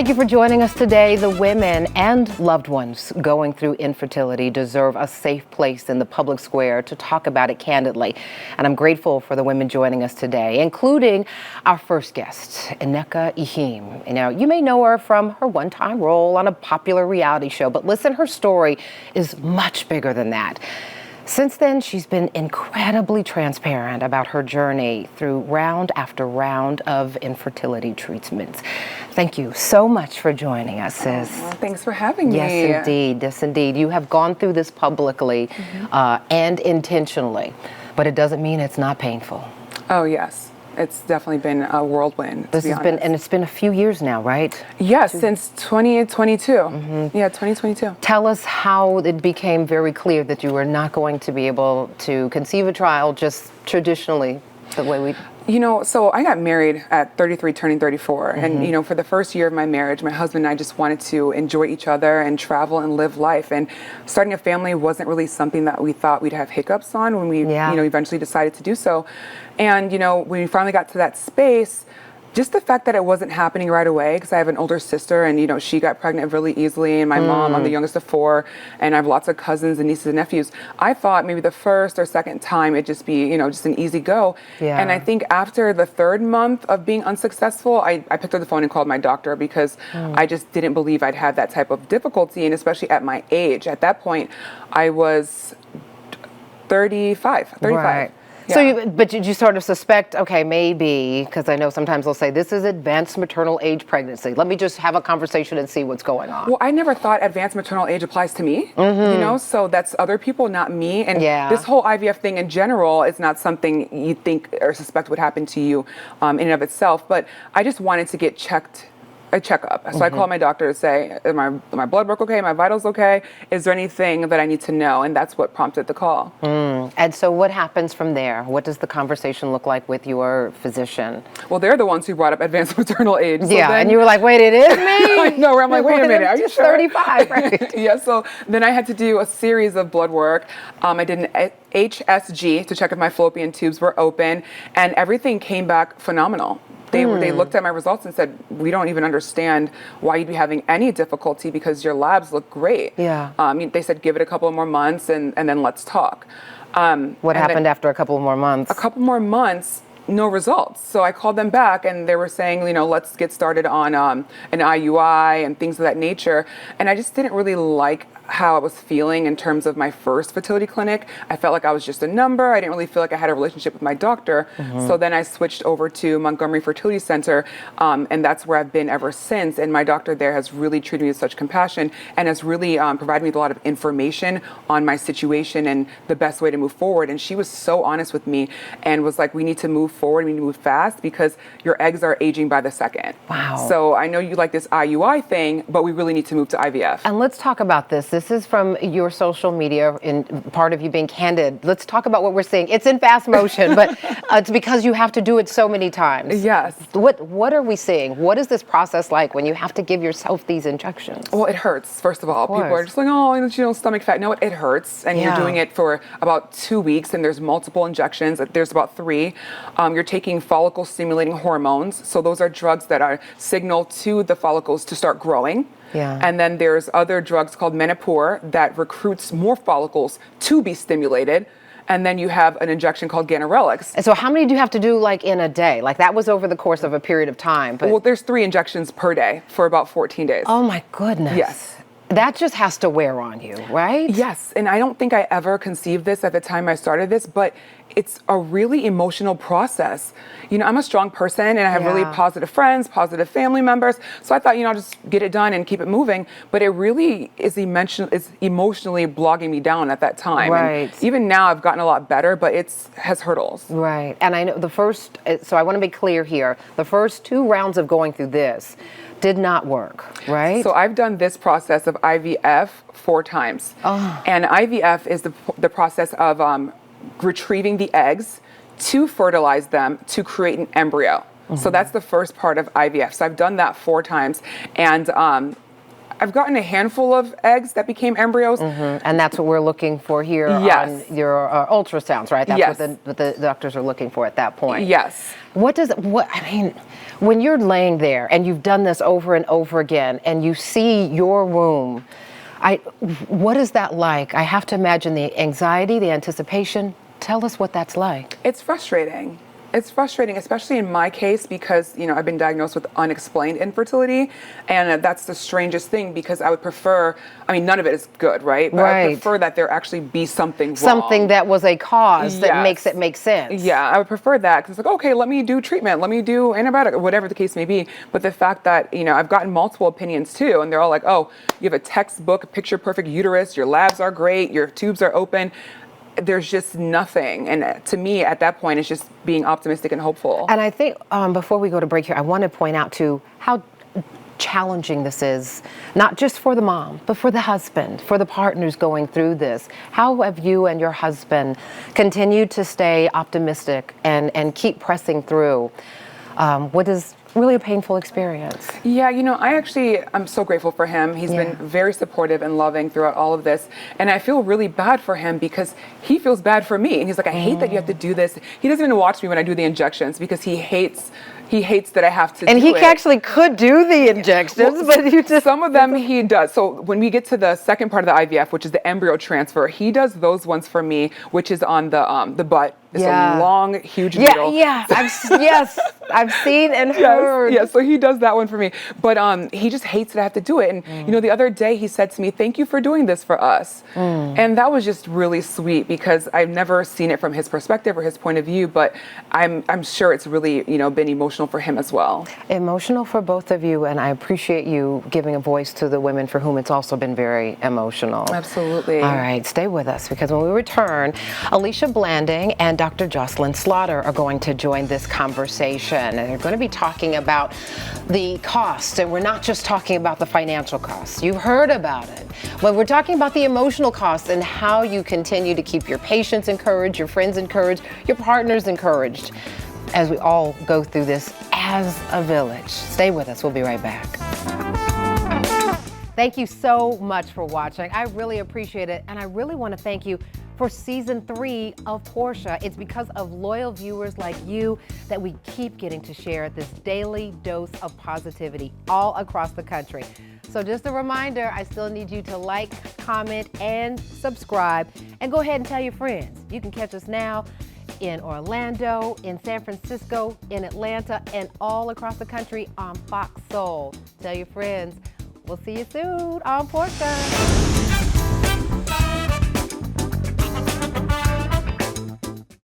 Thank you for joining us today. The women and loved ones going through infertility deserve a safe place in the public square to talk about it candidly. And I'm grateful for the women joining us today, including our first guest, Nneka Ihim. Now, you may know her from her one-time role on a popular reality show, but listen, her story is much bigger than that. Since then, she's been incredibly transparent about her journey through round after round of infertility treatments. Thank you so much for joining us, sis. Well, thanks for having me. Yes, indeed. Yes, indeed. You have gone through this publicly and intentionally, but it doesn't mean it's not painful. Oh, yes. It's definitely been a whirlwind. This has been, and it's been a few years now, right? Yes, since 2022. Yeah, 2022. Tell us how it became very clear that you were not going to be able to conceive a child just traditionally, the way we... You know, so I got married at 33, turning 34. And, you know, for the first year of my marriage, my husband and I just wanted to enjoy each other and travel and live life. And starting a family wasn't really something that we thought we'd have hiccups on when we, you know, eventually decided to do so. And, you know, when we finally got to that space, just the fact that it wasn't happening right away, because I have an older sister and, you know, she got pregnant really easily, and my mom, I'm the youngest of four, and I have lots of cousins and nieces and nephews. I thought maybe the first or second time it'd just be, you know, just an easy go. And I think after the third month of being unsuccessful, I picked up the phone and called my doctor because I just didn't believe I'd have that type of difficulty, and especially at my age. At that point, I was 35. Right. Yeah. So, but did you sort of suspect, okay, maybe, because I know sometimes they'll say, this is advanced maternal age pregnancy. Let me just have a conversation and see what's going on. Well, I never thought advanced maternal age applies to me, you know, so that's other people, not me. And this whole IVF thing in general is not something you think or suspect would happen to you in and of itself. But I just wanted to get a checkup. So I called my doctor to say, am my blood work okay? My vitals okay? Is there anything that I need to know? And that's what prompted the call. And so what happens from there? What does the conversation look like with your physician? Well, they're the ones who brought up advanced maternal age. So then, and you were like, wait, it is me? I know, I'm like, wait a minute, are you sure? 35, right? Yeah, so then I had to do a series of blood work. I did an HSG to check if my fallopian tubes were open, and everything came back phenomenal. They looked at my results and said, we don't even understand why you'd be having any difficulty because your labs look great. They said, give it a couple more months and then let's talk. What happened after a couple more months? A couple more months, no results. So I called them back and they were saying, you know, let's get started on an IUI and things of that nature. And I just didn't really like how I was feeling in terms of my first fertility clinic. I felt like I was just a number. I didn't really feel like I had a relationship with my doctor. So then I switched over to Montgomery Fertility Center, and that's where I've been ever since. And my doctor there has really treated me with such compassion and has really provided me with a lot of information on my situation and the best way to move forward. And she was so honest with me and was like, we need to move forward, we need to move fast because your eggs are aging by the second. Wow. So I know you like this IUI thing, but we really need to move to IVF. And let's talk about this. This is from your social media, in part of you being candid. Let's talk about what we're seeing. It's in fast motion, but it's because you have to do it so many times. Yes. What are we seeing? What is this process like when you have to give yourself these injections? Well, it hurts, first of all. People are just like, oh, you know, stomach fat. No, it hurts. And you're doing it for about 2 weeks, and there's multiple injections. There's about 3. You're taking follicle stimulating hormones. So those are drugs that are signal to the follicles to start growing. And then there's other drugs called Menopur that recruits more follicles to be stimulated. And then you have an injection called Ganirelix. And so how many do you have to do like in a day? Like that was over the course of a period of time. But... Well, there's 3 injections per day for about 14 days. Oh my goodness. Yes. That just has to wear on you, right? Yes, and I don't think I ever conceived this at the time I started this, but it's a really emotional process. You know, I'm a strong person and I have really positive friends, positive family members. So I thought, you know, I'll just get it done and keep it moving. But it really is emotionally blogging me down at that time. Right. And even now I've gotten a lot better, but it has hurdles. Right. And I know so I want to be clear here, the first 2 rounds of going through this did not work, right? So I've done this process of IVF 4 times. And IVF is the process of retrieving the eggs to fertilize them to create an embryo. So that's the first part of IVF. So I've done that 4 times. And I've gotten a handful of eggs that became embryos. And that's what we're looking for here Yes. on your ultrasounds, right? That's Yes. what the doctors are looking for at that point. Yes. When you're laying there and you've done this over and over again and you see your womb, what is that like? I have to imagine the anxiety, the anticipation. Tell us what that's like. It's frustrating. It's frustrating, especially in my case, because, I've been diagnosed with unexplained infertility. And that's the strangest thing, because I would prefer, none of it is good, right? But I would prefer that there actually be something wrong. Something that was a cause that makes it make sense. Yeah, I would prefer that, because it's like, okay, let me do treatment, let me do antibiotic, whatever the case may be. But the fact that, I've gotten multiple opinions too, and they're all like, oh, you have a textbook, picture perfect uterus, your labs are great, your tubes are open. There's just nothing. And to me, at that point, it's just being optimistic and hopeful. And I think before we go to break here, I want to point out too how challenging this is, not just for the mom, but for the husband, for the partners going through this. How have you and your husband continued to stay optimistic and keep pressing through what is really a painful experience? Yeah, I'm so grateful for him. He's been very supportive and loving throughout all of this. And I feel really bad for him because he feels bad for me. And he's like, I hate that you have to do this. He doesn't even watch me when I do the injections because he hates that I have to do it. And he actually could do the injections, but you just... Some of them he does. So when we get to the second part of the IVF, which is the embryo transfer, he does those ones for me, which is on the butt. It's a long, huge needle. Yeah, I've seen and heard. Yeah, so he does that one for me. But he just hates that I have to do it. And the other day he said to me, thank you for doing this for us. And that was just really sweet because I've never seen it from his perspective or his point of view, but I'm sure it's really, been emotional for him as well. Emotional for both of you, and I appreciate you giving a voice to the women for whom it's also been very emotional. Absolutely. All right, stay with us because when we return, Alicia Blanding and Dr. Jocelyn Slaughter are going to join this conversation. And they're going to be talking about the costs, and we're not just talking about the financial costs. You've heard about it, but we're talking about the emotional costs and how you continue to keep your patients encouraged, your friends encouraged, your partners encouraged, as we all go through this as a village. Stay with us. We'll be right back. Thank you so much for watching. I really appreciate it. And I really want to thank you for season 3 of Portia. It's because of loyal viewers like you that we keep getting to share this daily dose of positivity all across the country. So just a reminder, I still need you to like, comment, and subscribe. And go ahead and tell your friends. You can catch us now in Orlando, in San Francisco, in Atlanta, and all across the country on Fox Soul. Tell your friends. We'll see you soon on Portia.